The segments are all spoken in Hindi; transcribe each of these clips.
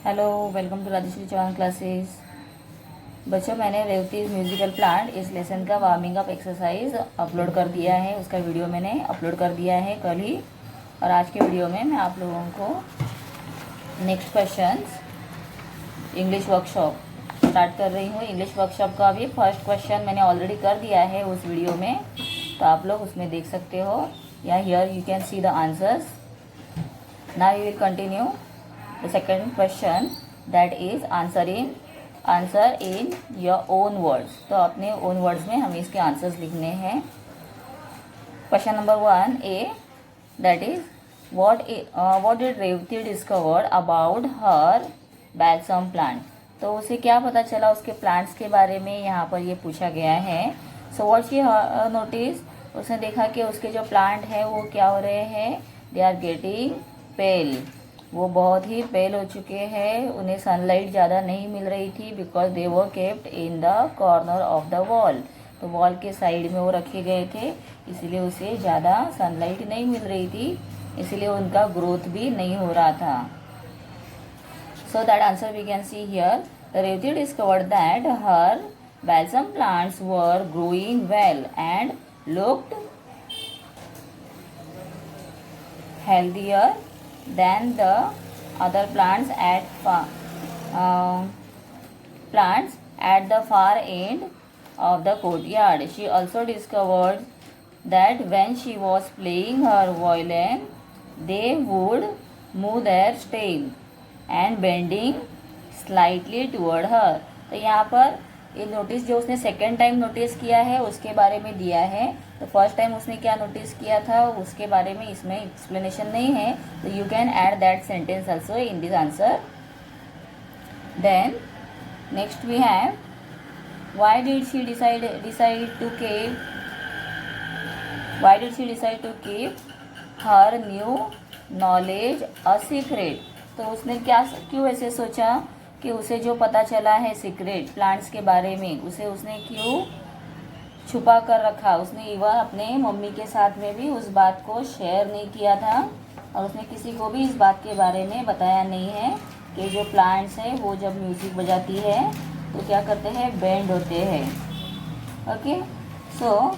Hello, welcome to Rajshree Chauhan classes. बच्चों, मैंने रेवती म्यूजिकल प्लांट इस लेसन का वार्मिंग अप एक्सरसाइज अपलोड कर दिया है। उसका वीडियो मैंने अपलोड कर दिया है कल ही। और आज के वीडियो में मैं आप लोगों को next questions English workshop start कर रही हूँ। इंग्लिश वर्कशॉप का भी फर्स्ट क्वेश्चन मैंने ऑलरेडी कर दिया है उस वीडियो में, तो आप लोग उसमें देख सकते हो। या here you can see the answers. Now we will continue the second question, that is answer in your own words। तो अपने own words में हमें इसके आंसर्स लिखने हैं। Question number 1A, that is what did Revati discovered about her balsam plant। तो उसे क्या पता चला उसके प्लांट्स के बारे में, यहाँ पर ये पूछा गया है। सो व्हाट शी नोटिस, उसने देखा कि उसके जो प्लांट है वो क्या हो रहे हैं, दे आर गेटिंग पेल। वो बहुत ही पेल हो चुके हैं, उन्हें सनलाइट ज़्यादा नहीं मिल रही थी, because they were kept in the corner of the wall. तो वॉल के साइड में वो रखे गए थे, इसलिए उसे ज़्यादा सनलाइट नहीं मिल रही थी, इसलिए उनका ग्रोथ भी नहीं हो रहा था। So that answer we can see here. Revati discovered that her balsam plants were growing well and looked healthier than the other plants at the far end of the courtyard. She also discovered that when she was playing her violin, they would move their stem and bending slightly toward her। तो यहाँ पर ये नोटिस जो उसने सेकेंड टाइम नोटिस किया है उसके बारे में दिया है। तो फर्स्ट टाइम उसने क्या नोटिस किया था उसके बारे में इसमें एक्सप्लेनेशन नहीं है, तो you can add that sentence also in this answer. Then next we have why did she decide to keep her new knowledge a secret. तो उसने क्यों ऐसे सोचा कि उसे जो पता चला है सीक्रेट प्लांट्स के बारे में, उसने क्यों छुपा कर रखा। उसने इवन अपने मम्मी के साथ में भी उस बात को शेयर नहीं किया था, और उसने किसी को भी इस बात के बारे में बताया नहीं है कि जो प्लांट्स है वो जब म्यूजिक बजाती है तो क्या करते हैं, बेंड होते हैं। Okay, so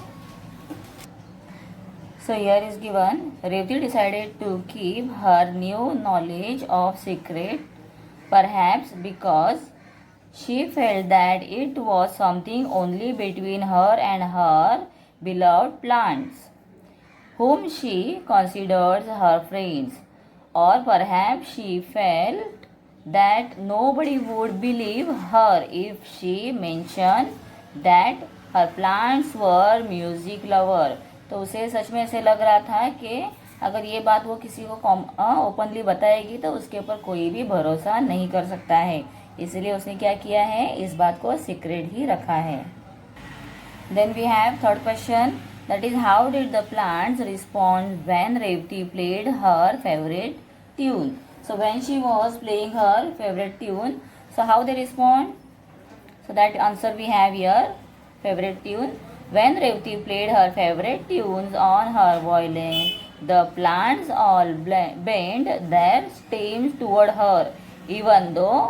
here is given, Revati decided to keep her new knowledge of secret, perhaps because she felt that it was something only between her and her beloved plants, whom she considers her friends, or perhaps she felt that nobody would believe her if she mentioned that her plants were music lover। तो उसे सच में ऐसे लग रहा था कि अगर ये बात वो किसी को ओपनली बताएगी तो उसके ऊपर कोई भी भरोसा नहीं कर सकता है, इसलिए उसने क्या किया है, इस बात को सीक्रेट ही रखा है। Then we have third question, that is how did the plants respond when Revati played her favourite tune. So when she was playing her favourite tune, so how they respond. So that answer we have here, favourite tune. When Revati played her favorite tunes on her violin, the plants all bent their stems toward her, even though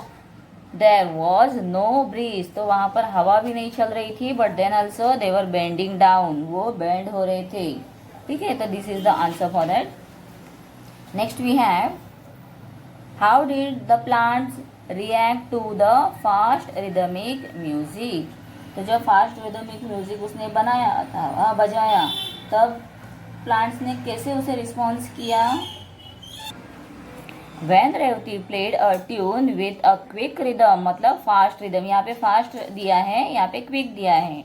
there was no breeze। तो वहाँ पर हवा भी नहीं चल रही थी, but then also they were bending down, वो bend हो रहे थे। ठीक है, तो this is the answer for that। Next we have, how did the plants react to the fast rhythmic music। तो जब फास्ट रिदमिक म्यूजिक उसने बजाया तब प्लांट्स ने कैसे उसे रिस्पॉन्स किया। When Revati played a tune with a quick rhythm, मतलब फास्ट रिदम, यहाँ पे फास्ट दिया है, यहाँ पे क्विक दिया है।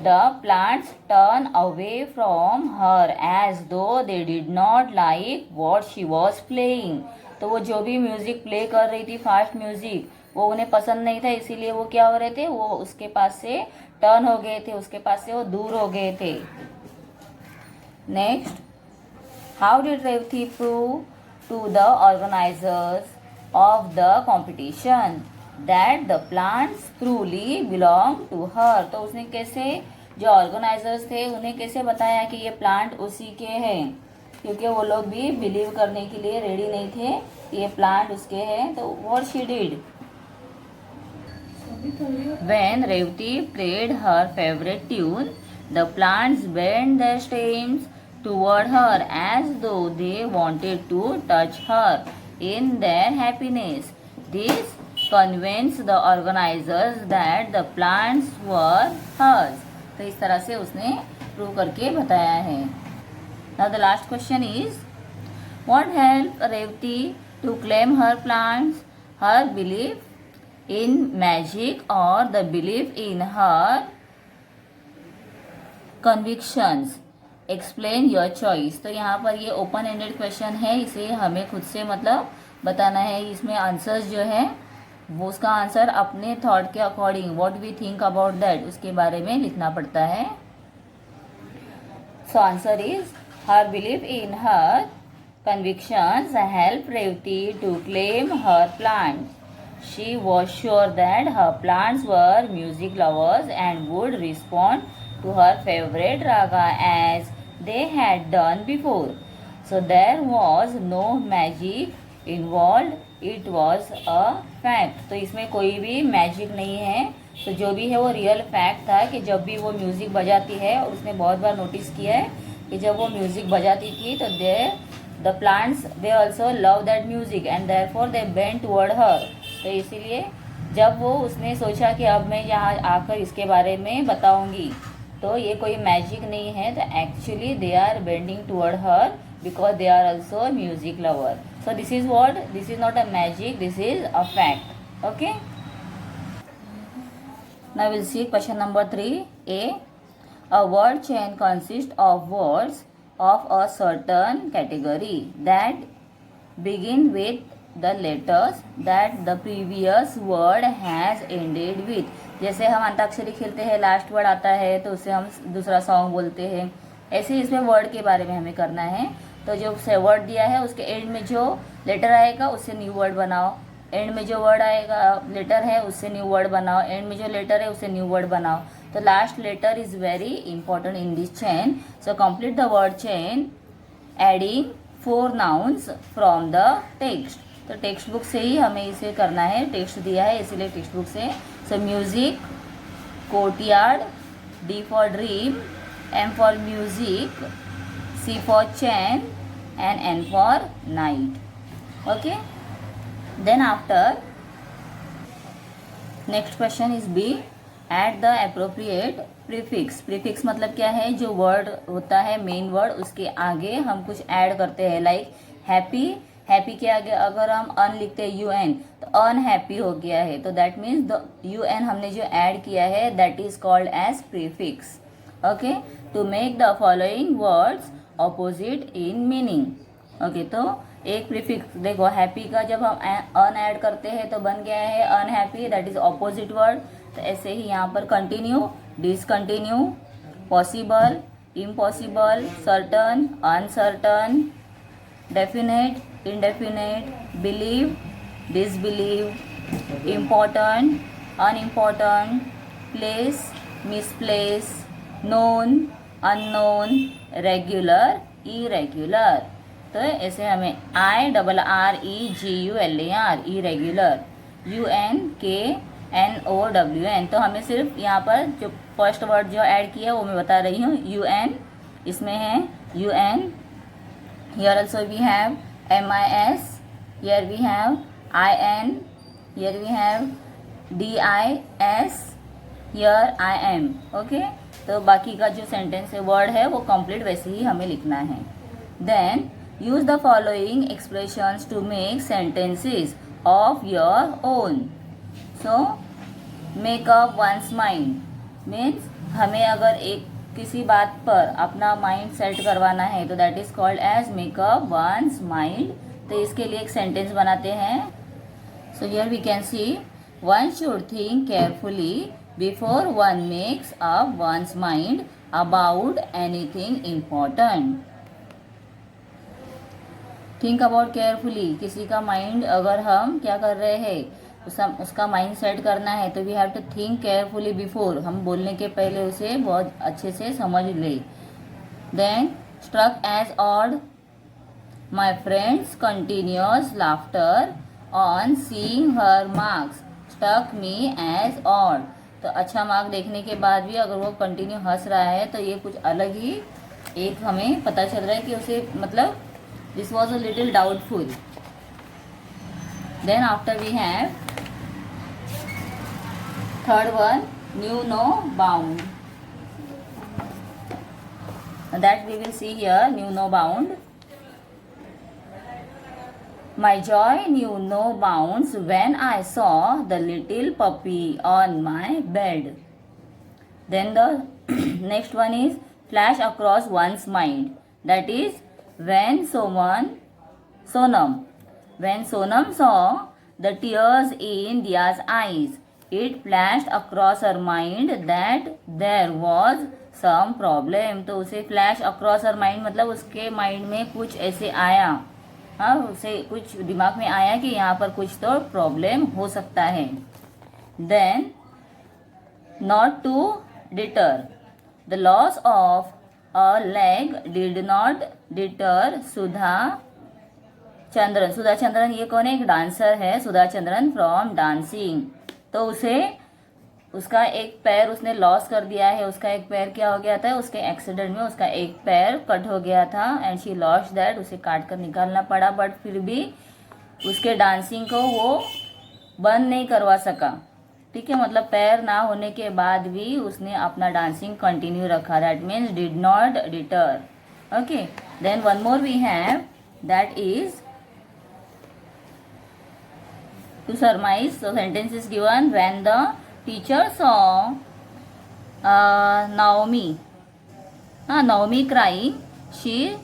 The plants turn away from her as though they did not like what she was playing. तो वो जो भी म्यूजिक प्ले कर रही थी, फास्ट म्यूजिक, वो उन्हें पसंद नहीं था, इसीलिए वो क्या हो रहे थे, वो उसके पास से टर्न हो गए थे, उसके पास से वो दूर हो गए थे। Next, how did Revati prove to the organisers of the competition that the plants truly belong to her. तो उसने कैसे, जो ऑर्गेनाइजर्स थे उन्हें कैसे बताया कि ये प्लांट उसी के हैं। क्योंकि वो लोग भी बिलीव करने के लिए रेडी नहीं थे ये प्लांट उसके हैं. तो what she did, when Revati played her favorite tune, the plants bent their stems toward her as though they wanted to touch her in their happiness. This convinced the organizers that the plants were hers. तो इस तरह से उसने प्रूव करके बताया है. Now the last question is, what helped Revati to claim her plants? Her belief in magic or the belief in her convictions? Explain your choice. तो यहाँ पर ये ओपन एंडेड क्वेश्चन है, इसे हमें खुद से मतलब बताना है. इसमें आंसर्स जो है वो उसका आंसर अपने थॉट के according, what we think about that, उसके बारे में लिखना पड़ता है. So answer is her belief in her convictions helped Revati to claim her plants. She was sure that her plants were music lovers and would respond to her favorite raga as they had done before. So there was no magic involved, it was a fact. तो इसमें कोई भी मैजिक नहीं है. तो जो भी है वो रियल फैक्ट था कि जब भी वो म्यूज़िक बजाती है, और उसने बहुत बार नोटिस किया है कि जब वो म्यूज़िक बजाती थी तो the plants they also love that music and therefore they bent toward her. तो इसीलिए जब वो उसने सोचा कि अब मैं यहाँ आकर इसके बारे में बताऊँगी, तो ये कोई मैजिक नहीं है. तो actually they are bending toward her because they are also music lover. So this is what, this is not a magic, this is a fact. Okay, now we'll see question number 3a. A word chain consists of words of a certain category that begin with the letters that the previous word has ended with. जैसे हम अंताक्षरी खेलते हैं, लास्ट वर्ड आता है तो उससे हम दूसरा सॉन्ग बोलते हैं, ऐसे इसमें वर्ड के बारे में हमें करना है. तो जो से वर्ड दिया है उसके एंड में जो लेटर आएगा उससे न्यू वर्ड बनाओ, एंड में जो वर्ड आएगा लेटर है उससे न्यू वर्ड बनाओ, एंड में जो लेटर है उससे न्यू वर्ड बनाओ. तो last letter is very important in this chain. So complete the word chain adding 4 nouns from the text. तो टेक्स्ट बुक से ही हमें इसे करना है, टेक्स्ट दिया है इसीलिए टेक्स्ट बुक से. So music, courtyard, D for dream, M for music, C for chain and N for night. Okay, then after next question is B. Add the appropriate prefix. prefix मतलब क्या है, जो वर्ड होता है मेन वर्ड उसके आगे हम कुछ ऐड करते हैं. लाइक हैप्पी, हैप्पी के आगे अगर हम अन लिखते हैं UN तो अनहैप्पी हो गया है. तो दैट मीन्स द UN हमने जो ऐड किया है that is called as prefix. Okay, to make the following words opposite in meaning. Okay, तो एक प्रीफिक्स देखो, हैप्पी का जब हम अन ऐड करते हैं तो बन गया है unhappy, that is opposite word. तो ऐसे ही यहाँ पर continue, discontinue, possible, impossible, certain, uncertain, definite, indefinite, believe, disbelieve, important, unimportant, place, misplace, known, unknown, regular, irregular. तो ऐसे हमें IRREGULAR इरेग्युलर, UNKNOWN. तो हमें सिर्फ यहाँ पर जो फर्स्ट वर्ड जो ऐड किया वो मैं बता रही हूँ. UN इसमें है UN. Here also we have MIS. Here we have IN. Here we have DIS. Here I am. Okay, तो बाकी का जो सेंटेंस है वर्ड है वो कंप्लीट वैसे ही हमें लिखना है. Then use the following expressions to make sentences of your own. So make up one's mind means हमें अगर एक किसी बात पर अपना माइंड सेट करवाना है तो that is called as make up one's mind. तो इसके लिए एक सेंटेंस बनाते हैं. So here we can see, one should think carefully before one makes up one's mind about anything important. Think about carefully. किसी का माइंड अगर हम क्या कर रहे हैं उसका माइंड सेट करना है तो we have to think carefully before. हम बोलने के पहले उसे बहुत अच्छे से समझ ले. Then struck as odd My friend's continuous laughter on seeing her marks struck me as odd. तो अच्छा मार्क देखने के बाद भी अगर वो कंटिन्यू हंस रहा है तो ये कुछ अलग ही एक हमें पता चल रहा है कि उसे मतलब this was a little doubtful. Then after we have third one, knew no bound. That we will see here, knew no bound. My joy knew no bounds when I saw the little puppy on my bed. Then the next one is flash across one's mind. That is when Sonam saw the tears in Diya's eyes, it flashed across her mind that there was some problem. तो उसे flash across her mind मतलब उसके माइंड में कुछ ऐसे आया, हाँ उसे कुछ दिमाग में आया कि यहाँ पर कुछ तो प्रॉब्लम हो सकता है. Then not to deter, the loss of a leg did not deter Sudha Chandran ये कौन है, एक डांसर है सुधा चंद्रन फ्रॉम डांसिंग. तो उसे उसका एक पैर उसने लॉस कर दिया है, उसका एक पैर क्या हो गया था, उसके एक्सीडेंट में उसका एक पैर कट हो गया था एंड शी लॉस्ट दैट, उसे काट कर निकालना पड़ा. बट फिर भी उसके डांसिंग को वो बंद नहीं करवा सका. ठीक है, मतलब पैर ना होने के बाद भी उसने अपना डांसिंग कंटिन्यू रखा. That means did not deter. Okay, then one more we have, that is to surmise. So sentence is given, when the teacher saw Naomi crying, she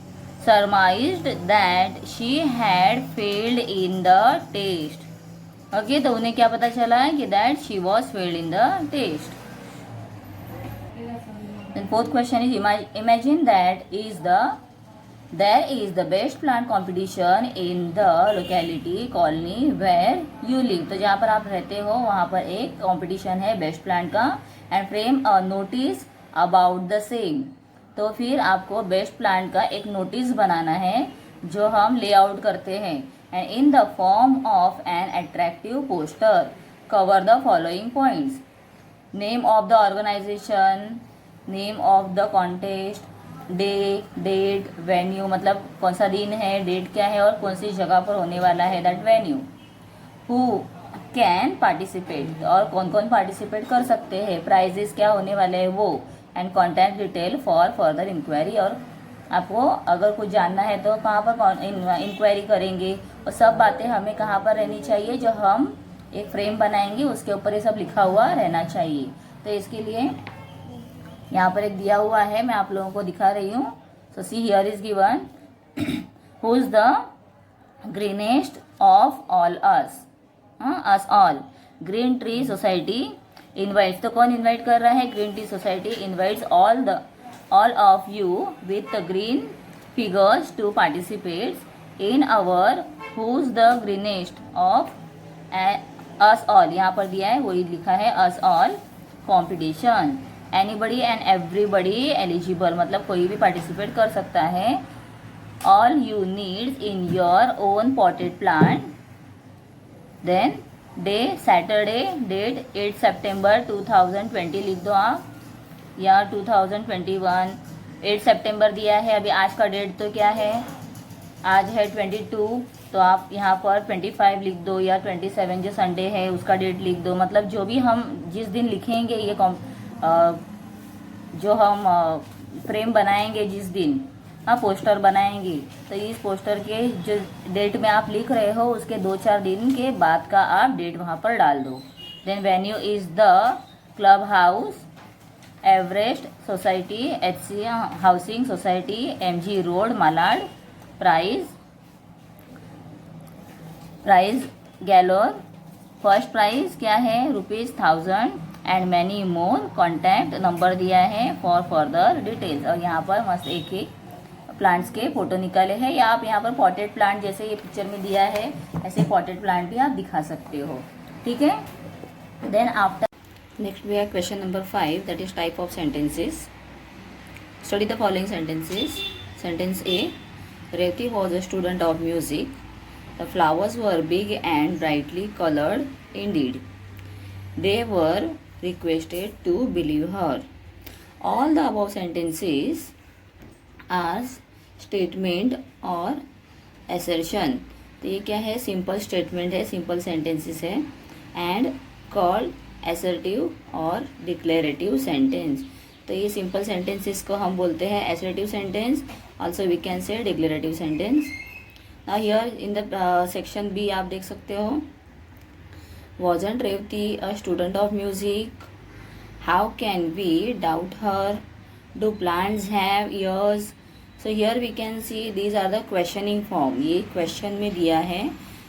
surmised that she had failed in the test. Okay, तो उन्हें क्या पता चला है कि that she was failed in the test. Then fourth question is, imagine there is the best plant competition in the locality colony where you live. तो जहाँ पर आप रहते हो वहाँ पर एक कंपटीशन है बेस्ट प्लांट का, and frame a notice about the same. तो फिर आपको बेस्ट प्लांट का एक नोटिस बनाना है जो हम लेआउट करते हैं, and in the form of an attractive poster cover the following points. Name of the organisation, name of the contest, day, date, venue मतलब कौन सा दिन है, डेट क्या है और कौन सी जगह पर होने वाला है that venue. Who can participate, और कौन कौन पार्टिसिपेट कर सकते हैं, प्राइजेस क्या होने वाले हैं वो, and contact detail for further inquiry. और आपको अगर कुछ जानना है तो कहाँ पर इंक्वायरी करेंगे, और सब बातें हमें कहाँ पर रहनी चाहिए, जो हम एक फ्रेम बनाएंगे उसके ऊपर ये सब लिखा हुआ रहना चाहिए. तो इसके लिए यहाँ पर एक दिया हुआ है, मैं आप लोगों को दिखा रही हूँ. So see here is given, who is the greenest of all us, us all. Green tree society invites, तो कौन इनवाइट कर रहा है, green tree society invites all of you with green fingers to participate in our who is the greenest of us all. यहाँ पर दिया है वही लिखा है us all competition. Anybody and everybody eligible मतलब कोई भी पार्टिसिपेट कर सकता है. All you needs in your own potted plant. Then day Saturday, date 8 सितंबर 2020 लिख दो आप, या 2021. 8 सितंबर दिया है, अभी आज का डेट तो क्या है, आज है 22, तो आप यहाँ पर 25 लिख दो, या 27 जो संडे है उसका डेट लिख दो. मतलब जो भी हम जिस दिन लिखेंगे ये जो हम फ्रेम बनाएंगे जिस दिन, हाँ पोस्टर बनाएंगे, तो इस पोस्टर के जो डेट में आप लिख रहे हो उसके 2-4 दिन के बाद का आप डेट वहाँ पर डाल दो. Then venue is the club house, Everest society, HC housing society, MG road, Malad. Prize galore, first prize क्या है ₹1000 and many more. Contact number दिया है फॉर फर्दर डिटेल्स. और यहाँ पर मस्त एक एक प्लांट्स के फोटो निकाले हैं, या आप यहाँ पर पॉटेड प्लांट जैसे ये पिक्चर में दिया है ऐसे पॉटेड प्लांट भी आप दिखा सकते हो. ठीक है, then after next we have question number 5, that is type of sentences. Study the following sentences. Sentence A, Revati was a student of music. The flowers were big and brightly colored indeed. They were requested to believe her. All the above sentences are statement और assertion. तो ये क्या है, सिंपल स्टेटमेंट है, सिंपल सेंटेंसेस है एंड कॉल्ड असर्टिव और डिक्लेरेटिव सेंटेंस. तो ये सिंपल सेंटेंसेस को हम बोलते हैं assertive sentence, also we can say declarative sentence. Now here in the section B आप देख सकते हो, wasn't Revati a student of music? How can we doubt her? Do plants have ears? So here we can see these are the questioning form. ये question में दिया है.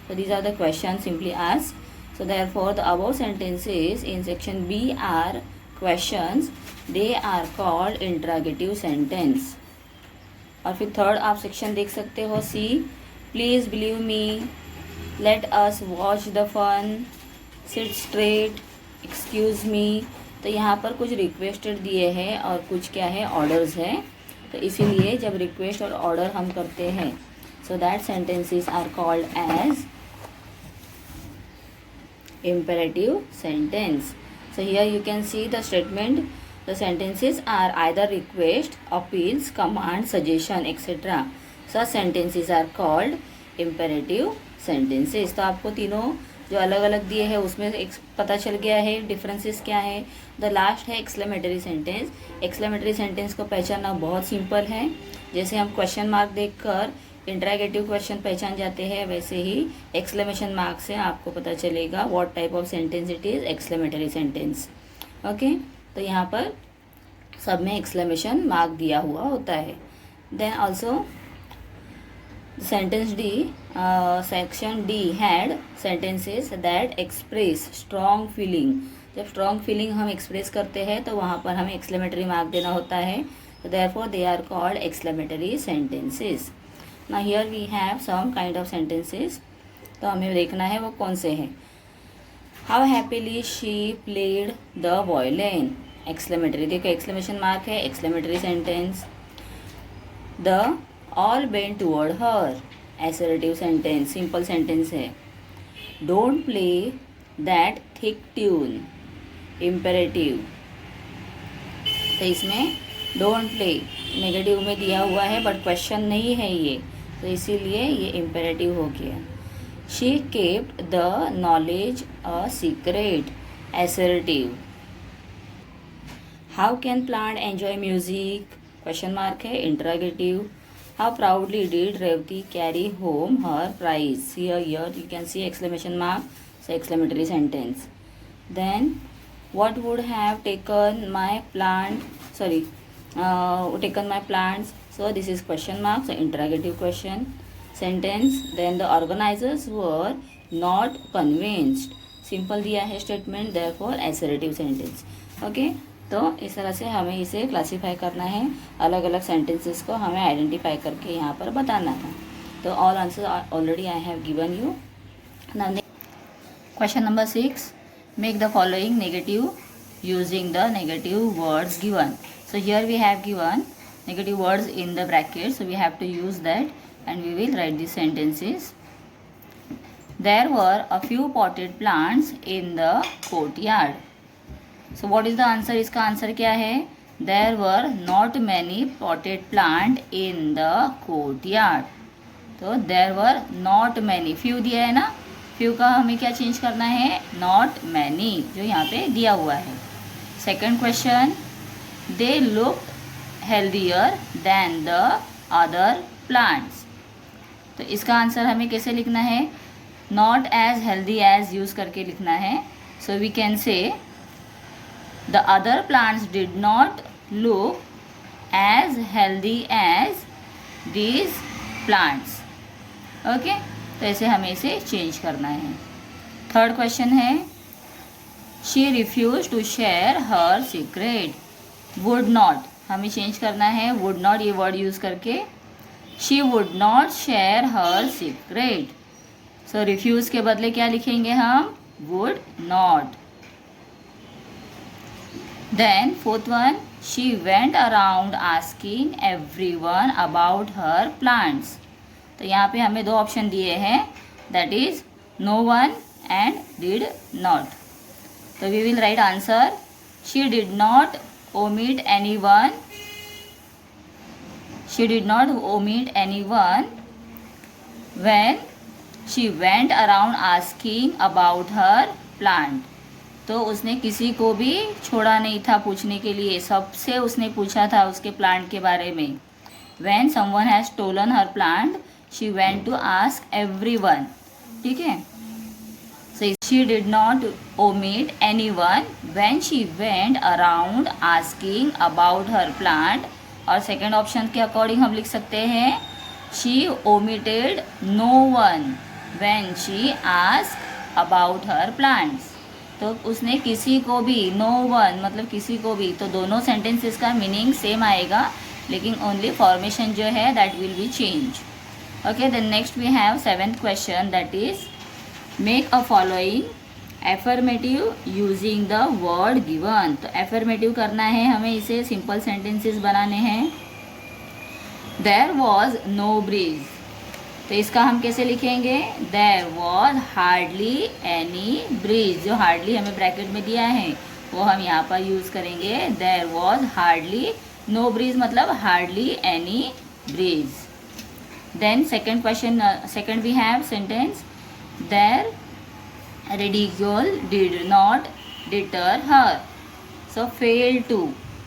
So these are the questions simply asked. So therefore the above sentences in section B are questions. They are called interrogative sentence. और फिर थर्ड आप सेक्शन देख सकते हो see, please believe me, let us watch the fun, sit straight, excuse me. तो यहाँ पर कुछ रिक्वेस्टेड दिए हैं और कुछ क्या है, ऑर्डर्स है. तो इसीलिए जब रिक्वेस्ट और ऑर्डर हम करते हैं, so that sentences are called as imperative sentence. So here you can see the statement. The sentences are either request, appeals, command, suggestion, etc. Such sentences are called imperative sentences. तो आपको तीनों जो अलग अलग दिए हैं उसमें एक पता चल गया है डिफरेंसेस क्या है. द लास्ट है एक्सक्लेमेटरी सेंटेंस. एक्सक्लेमेटरी सेंटेंस को पहचानना बहुत सिंपल है. जैसे हम क्वेश्चन मार्क देखकर इंटररोगेटिव क्वेश्चन पहचान जाते हैं, वैसे ही एक्सक्लेमेशन मार्क से आपको पता चलेगा what type of sentence it is, exclamatory sentence. Okay, तो यहाँ पर सब में एक्सक्लेमेशन मार्क दिया हुआ होता है. Then also sentence D, section D had sentences that express strong feeling. जब स्ट्रॉन्ग फीलिंग हम एक्सप्रेस करते हैं तो वहाँ पर हमें एक्सक्लेमेटरी मार्क देना होता है. Therefore they are called exclamatory sentences. Now here we have some kind of sentences. तो हमें देखना है वो कौन से हैं. How happily she played the violin. Exclamatory, देखो exclamation mark है, exclamatory sentence. The all bent toward her. Assertive sentence, simple sentence है. Don't play that thick tune. Imperative. तो इसमें डोंट प्ले नेगेटिव में दिया हुआ है बट क्वेश्चन नहीं है ये, तो इसीलिए ये इम्पेरेटिव हो गया. She kept the knowledge a secret. Assertive. How can plant enjoy music, question mark है, interrogative. How proudly did Revathi carry home her prize. Here you can see exclamation mark, so exclamatory sentence. Then what would have taken my plants. So this is question mark, so interrogative question sentence. Then the organizers were not convinced. Simple दिया है statement, therefore assertive sentence. Okay, तो इस तरह से हमें इसे क्लासीफाई करना है. अलग अलग सेंटेंसेस को हमें आइडेंटिफाई करके यहाँ पर बताना था. तो all answer already I have given you. Now question number 6, make the following negative using the negative words given. So here we have given negative words in the brackets, so we have to use that and we will write these sentences. There were a few potted plants in the courtyard. So what is the answer? इसका आंसर क्या है? There were not many potted plants in the courtyard. तो there were not many, few दिया है ना, फ्यू का हमें क्या चेंज करना है, नॉट मैनी, जो यहाँ पे दिया हुआ है. Second question, they look healthier than the other plants. तो इसका आंसर हमें कैसे लिखना है, not as healthy as use करके लिखना है. So we can say the other plants did not look as healthy as these plants. Okay, तो ऐसे हमें इसे चेंज करना है. थर्ड क्वेश्चन है, she refuse to share her secret. Would not हमें चेंज करना है, वुड नॉट ये वर्ड यूज़ करके she would not share her secret. So refuse के बदले क्या लिखेंगे हम, would not. Then fourth one, she went around asking everyone about her plants. तो यहाँ पे हमें 2 ऑप्शन दिए हैं, that is no one and did not. तो we will write answer. She did not omit anyone. She did not omit anyone when she went around asking about her plant. तो उसने किसी को भी छोड़ा नहीं था पूछने के लिए, सबसे उसने पूछा था उसके प्लांट के बारे में. When someone has stolen her plant, she went to ask everyone. ठीक है. So she did not omit anyone when she went around asking about her plant. और सेकेंड ऑप्शन के अकॉर्डिंग हम लिख सकते हैं she omitted no one when she asked about her plants. तो उसने किसी को भी, no one मतलब किसी को भी, तो दोनों सेंटेंसेस का मीनिंग सेम आएगा, लेकिन ओनली फॉर्मेशन जो है that will be change. Okay, then next we have 7th question, that is make a following affirmative using the word given. तो एफर्मेटिव करना है हमें, इसे सिंपल सेंटेंसेस बनाने हैं. देयर वॉज नो ब्रीज, तो इसका हम कैसे लिखेंगे? There was hardly any breeze. जो हार्डली हमें ब्रैकेट में दिया है वो हम यहाँ पर यूज़ करेंगे. There was hardly no breeze मतलब hardly any breeze. Then second question, second we have sentence their ridicule did not deter her, so fail to.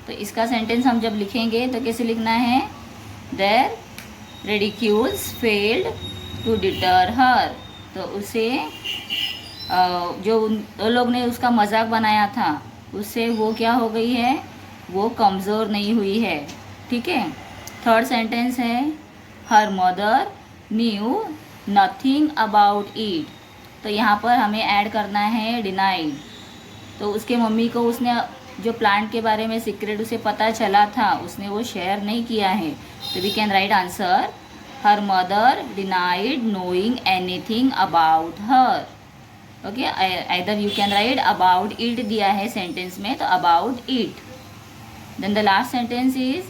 तो इसका सेंटेंस हम जब लिखेंगे तो कैसे लिखना है? their ridicules failed to deter her. तो उसे जो उन लोग ने उसका मजाक बनाया था उससे वो क्या हो गई है? वो कमज़ोर नहीं हुई है. ठीक है. थर्ड सेंटेंस है her mother knew nothing about it. तो यहाँ पर हमें ऐड करना है डिनाइड. तो उसके मम्मी को उसने जो प्लांट के बारे में सीक्रेट उसे पता चला था, उसने वो शेयर नहीं किया है. तो we can write answer her mother denied knowing anything about her. Okay, either you can write about it दिया है सेंटेंस में, तो about it. Then the last sentence is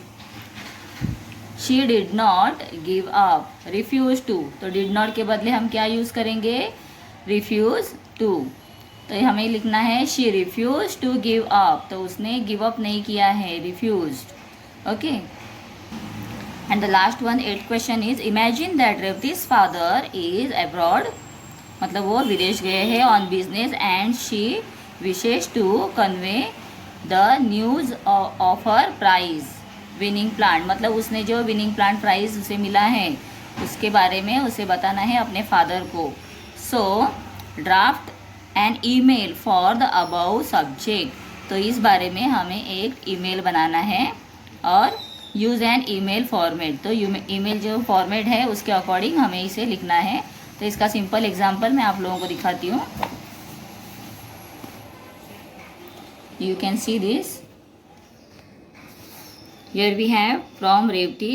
she did not give up, refuse to. तो डिड नॉट के बदले हम क्या यूज़ करेंगे? Refuse to. तो हमें लिखना है she refuse to give up. तो उसने गिव अप नहीं किया है, refused. Okay. And the last one, 8th question is imagine that Revathi's father is abroad. मतलब वो विदेश गए हैं on business and she wishes to convey the news of her prize winning plant. मतलब उसने जो विनिंग प्लांट प्राइज उसे मिला है उसके बारे में उसे बताना है अपने फादर को. So draft an email for the above subject. तो इस बारे में हमें एक ईमेल बनाना है और यूज़ एन ईमेल फॉर्मेट. तो ईमेल जो फॉर्मेट है उसके अकॉर्डिंग हमें इसे लिखना है. तो इसका सिंपल एग्जांपल मैं आप लोगों को दिखाती हूँ. You can see this. Here we have from Revati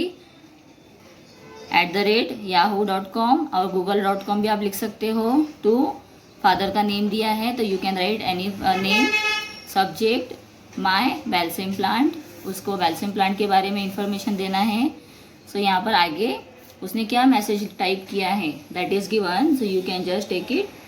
@yahoo.com और google.com भी आप लिख सकते हो. टू फादर का नेम दिया है तो you can right any name. Subject my balsam plant, उसको बैल्सम प्लांट के बारे में इंफॉर्मेशन देना है. सो यहाँ पर आगे उसने क्या मैसेज टाइप किया है that is given. So you can just take it.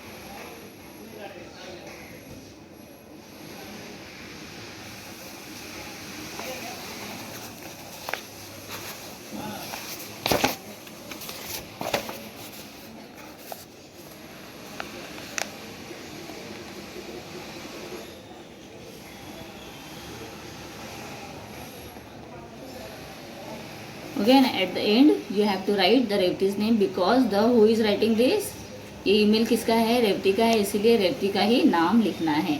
Again at the end you have to write the Revati's name because the who is writing this, ये ईमेल किसका है? रेवती का है, इसीलिए रेवती का ही नाम लिखना है.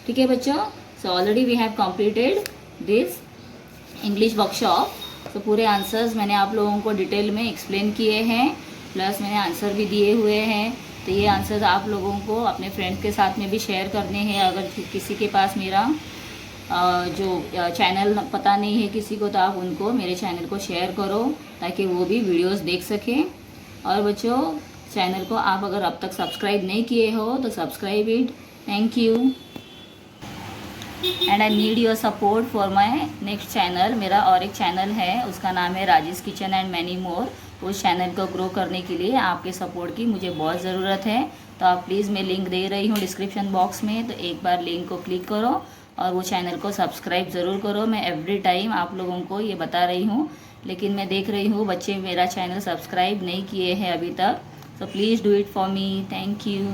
ठीक है बच्चों. So already we have completed this English workshop. तो पूरे आंसर्स मैंने आप लोगों को डिटेल में एक्सप्लेन किए हैं, प्लस मैंने आंसर भी दिए हुए हैं. तो ये आंसर्स आप लोगों को अपने फ्रेंड्स के साथ में भी शेयर करने हैं. अगर किसी के पास मेरा जो चैनल पता नहीं है किसी को, तो आप उनको मेरे चैनल को शेयर करो ताकि वो भी वीडियोस देख सकें. और बच्चों चैनल को आप अगर अब तक सब्सक्राइब नहीं किए हो तो subscribe it. Thank you. And I need your support for my next channel. मेरा और एक चैनल है, उसका नाम है राजेश किचन एंड मैनी मोर। उस चैनल को ग्रो करने के लिए आपके सपोर्ट की मुझे बहुत ज़रूरत है। तो आप प्लीज़, मैं लिंक दे रही हूँ डिस्क्रिप्शन बॉक्स में, तो एक बार लिंक को क्लिक करो और वो चैनल को सब्सक्राइब ज़रूर करो। मैं एवरी टाइम आप लोगों को ये बता रही हूँ, लेकिन मैं देख रही हूँ बच्चे मेरा चैनल सब्सक्राइब नहीं किए हैं अभी तक। So please do it for me. Thank you.